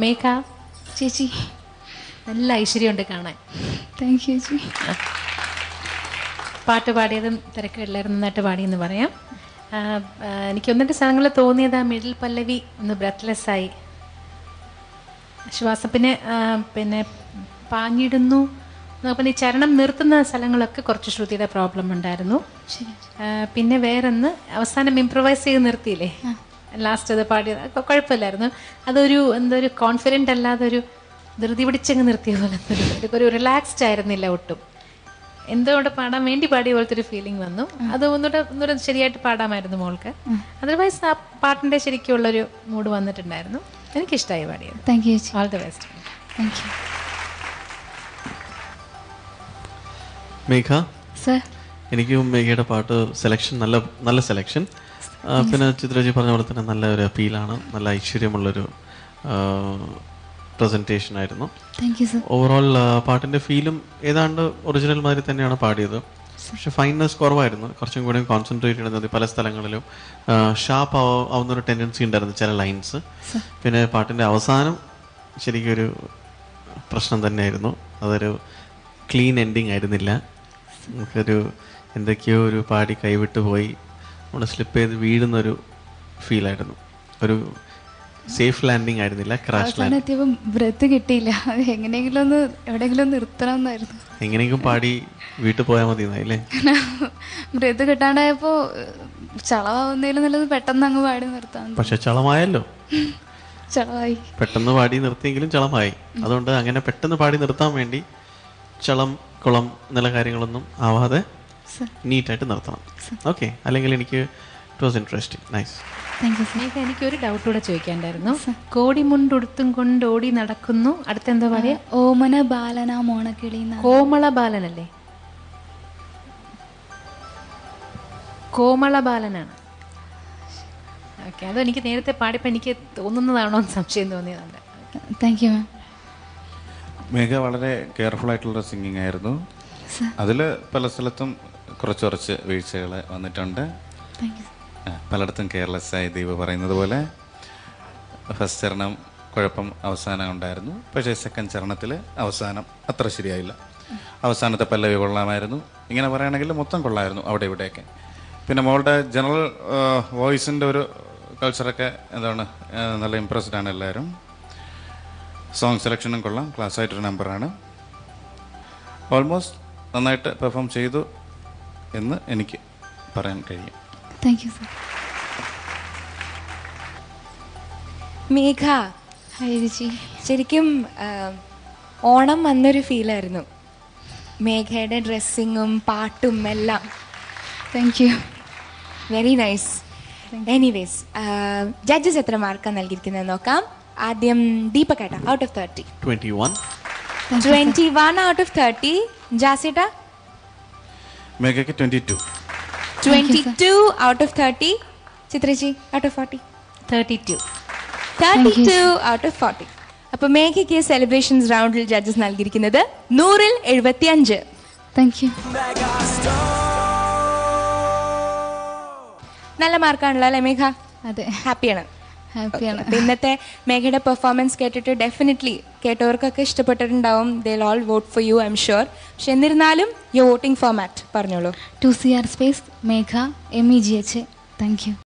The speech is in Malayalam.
മേഘ ചേച്ചി നല്ല ഐശ്വര്യമുണ്ട് കാണാൻ. താങ്ക് യു ചേച്ചി. പാട്ട് പാടിയതും തിരക്കുകളിലായിരുന്നു, നന്നായിട്ട് പാടിയെന്ന് പറയാം. എനിക്ക് ഒന്നിട്ട് സ്ഥലങ്ങളിൽ തോന്നിയത് ആ മിഡിൽ പല്ലവി ഒന്ന് ബ്രെത്ത്ലെസ്സായി ശ്വാസം പിന്നെ പാഞ്ഞിടുന്നു. പിന്നെ ഈ ചരണം നിർത്തുന്ന സ്ഥലങ്ങളൊക്കെ കുറച്ച് ശ്രുതിയുടെ പ്രോബ്ലം ഉണ്ടായിരുന്നു. പിന്നെ വേറൊന്ന് അവസാനം ഇംപ്രവൈസ് ചെയ്ത് നിർത്തിയില്ലേ ലാസ്റ്റ്, അത് പാടിയത് കുഴപ്പമില്ലായിരുന്നു. അതൊരു എന്തൊരു കോൺഫിഡൻ്റ് അല്ലാതെ ഒരു ധൃതി പിടിച്ചങ്ങ് നിർത്തിയ പോലെ ഒരു റിലാക്സ്ഡ് ആയിരുന്നില്ല ഒട്ടും. എന്തോടെ പാടാൻ വേണ്ടി പാടിയ പോലത്തെ ഒരു ഫീലിംഗ് വന്നു. അത് ഒന്നുകൂടെ ശരിയായിട്ട് പാടാമായിരുന്നു മോൾക്ക്. അതർവൈസ് ആ പാട്ടിൻ്റെ ശരിക്കുള്ളൊരു മൂഡ് വന്നിട്ടുണ്ടായിരുന്നു. എനിക്കിഷ്ടമായി പാടിയത്. താങ്ക് യു ചേച്ചി. All the best. Thank you. Megha sir, എനിക്കും മേഘയുടെ പാട്ട് സെലക്ഷൻ നല്ല സെലക്ഷൻ. പിന്നെ ചിത്രജി പറഞ്ഞ പോലെ തന്നെ നല്ല ഒരു അപ്പീലാണ്, നല്ല ഐശ്വര്യമുള്ളൊരു പ്രസൻറ്റേഷൻ ആയിരുന്നു. Thank you sir. ഓവറോൾ പാട്ടിൻ്റെ ഫീലും ഏതാണ്ട് ഒറിജിനൽ മാതിരി തന്നെയാണ് പാടിയത്. പക്ഷെ ഫൈൻനെസ് കുറവായിരുന്നു, കുറച്ചും കൂടി കോൺസെൻട്രേറ്റ് ചെയ്യുന്നത് പല സ്ഥലങ്ങളിലും ഷാർപ്പ് ആവുന്നൊരു ടെൻഡൻസി ഉണ്ടായിരുന്നു ചില ലൈൻസ്. പിന്നെ പാട്ടിൻ്റെ അവസാനം ശരിക്കും ഒരു പ്രശ്നം തന്നെയായിരുന്നു. അതൊരു ക്ലീൻ എൻഡിങ് ആയിരുന്നില്ല. നമുക്കൊരു എന്തൊക്കെയോ ഒരു പാടി കൈവിട്ട് പോയി നമ്മൾ സ്ലിപ്പ് ചെയ്ത് വീഴുന്നൊരു ഫീലായിരുന്നു. ഒരു സേഫ് ലാൻഡിങ് ആയിരുന്നില്ല, ക്രാഷ് ലാൻഡിങ്. ബ്രെത്ത് കിട്ടിയില്ല. എവിടെയെങ്കിലും നിർത്തണം എന്നായിരുന്നു. എങ്ങനെയെങ്കിലും പാടി വീട്ടിൽ പോയാൽ മതി എന്നായില്ലേ. ബ്രെത്ത് കിട്ടാണ്ടായപ്പോ ചളവാവുന്നതിലും നല്ലത് പെട്ടെന്ന് അങ്ങ് പാടി നിർത്താൻ. പക്ഷെ ചളമായല്ലോ, ചളവായി. പെട്ടെന്ന് പാടി നിർത്തിയെങ്കിലും ചളമായി. അതുകൊണ്ട് അങ്ങനെ പെട്ടെന്ന് പാടി നിർത്താൻ വേണ്ടി ചളം കുളം എന്നുള്ള കാര്യങ്ങളൊന്നും ആവാതെ നീറ്റായിട്ട് നിർത്തണം. ഓക്കെ, അല്ലെങ്കിൽ എനിക്ക് ഇറ്റ് വാസ് ഇൻട്രസ്റ്റിംഗ്, നൈസ്. എനിക്കൊരു ഡൗട്ട് കൂടെ ചോദിക്കാണ്ടായിരുന്നു. കോടിമുണ്ടുടുത്തും കൊണ്ട് ഓടി നടക്കുന്നു, അടുത്തെന്താ പറയാ? ഓമന ബാലന മോണക്കിളി. കോമള ബാലനല്ലേ? കോമള ബാലനാണ്. ഓക്കെ, അതെനിക്ക് നേരത്തെ പാടിയപ്പോൾ എനിക്ക് തോന്നുന്നതാണോ എന്ന് സംശയം തോന്നിയതുണ്ട്. Thank you ma'am. മേഘ വളരെ കെയർഫുൾ ആയിട്ടുള്ള സിംഗിങ് ആയിരുന്നു. അതിൽ പല സ്ഥലത്തും കുറച്ച് വീഴ്ചകൾ വന്നിട്ടുണ്ട്. പലയിടത്തും കെയർലെസ്സായി ദീപ പറയുന്നത് പോലെ. ഫസ്റ്റ് ചരണം കുഴപ്പം അവസാനം ഉണ്ടായിരുന്നു, പക്ഷേ സെക്കൻഡ് ചരണത്തിൽ അവസാനം അത്ര ശരിയായില്ല. അവസാനത്തെ പല്ലവി കൊള്ളാമായിരുന്നു. ഇങ്ങനെ പറയുകയാണെങ്കിൽ മൊത്തം കൊള്ളായിരുന്നു അവിടെ ഇവിടെയൊക്കെ. പിന്നെ മോളുടെ ജനറൽ വോയിസിൻ്റെ ഒരു കൾച്ചറൊക്കെ നല്ല ഇമ്പ്രസ്ഡ് ആണ് എല്ലാവരും. സോങ് സെലക്ഷനും കൊള്ളാം, ക്ലാസ് ആയിട്ടൊരു നമ്പറാണ്. ഓൾമോസ്റ്റ് നന്നായിട്ട് പെർഫോം ചെയ്തു എന്ന് എനിക്ക് പറയാൻ കഴിയും. Thank you sir. മേഘ, ശരിക്കും ഓണം വന്നൊരു ഫീലായിരുന്നു. മേഘയുടെ ഡ്രസ്സിങ്ങും പാട്ടും എല്ലാം. Thank you. Very nice. Anyways, judges എത്ര മാർക്കാണ് നൽകിയിരിക്കുന്നത് നോക്കാം. ആദ്യം ദീപകേട്ട, ഔട്ട് ഓഫ് 30. 21 out of 30. ജാസിയേട്ട? മേഘയ്ക്ക് 22. 22 out of 30. Chitraji, out of 40? 32. 32 out of 40. അപ്പോൾ മേഘയ്ക്ക് സെലിബ്രേഷൻസ് റൗണ്ടിൽ ജഡ്ജസ് നൽകിയിരിക്കുന്നത് 100-ൽ 75. Thank you. നല്ല മാർക്കാണല്ലോ അല്ലേ മേഘ? അതെ, ഹാപ്പിയാണ്. ഹാപ്പിയാണ്. ഇന്നത്തെ മേഘയുടെ പെർഫോമൻസ് കേട്ടിട്ട് ഡെഫിനറ്റ്ലി കേട്ടവർക്കൊക്കെ ഇഷ്ടപ്പെട്ടിട്ടുണ്ടാവും. They will all vote for you, I'm sure. പക്ഷെ എന്നിരുന്നാലും യുവർ വോട്ടിംഗ് ഫോർമാറ്റ് പറഞ്ഞോളൂ. 2CR space Megha MEGH. Thank U.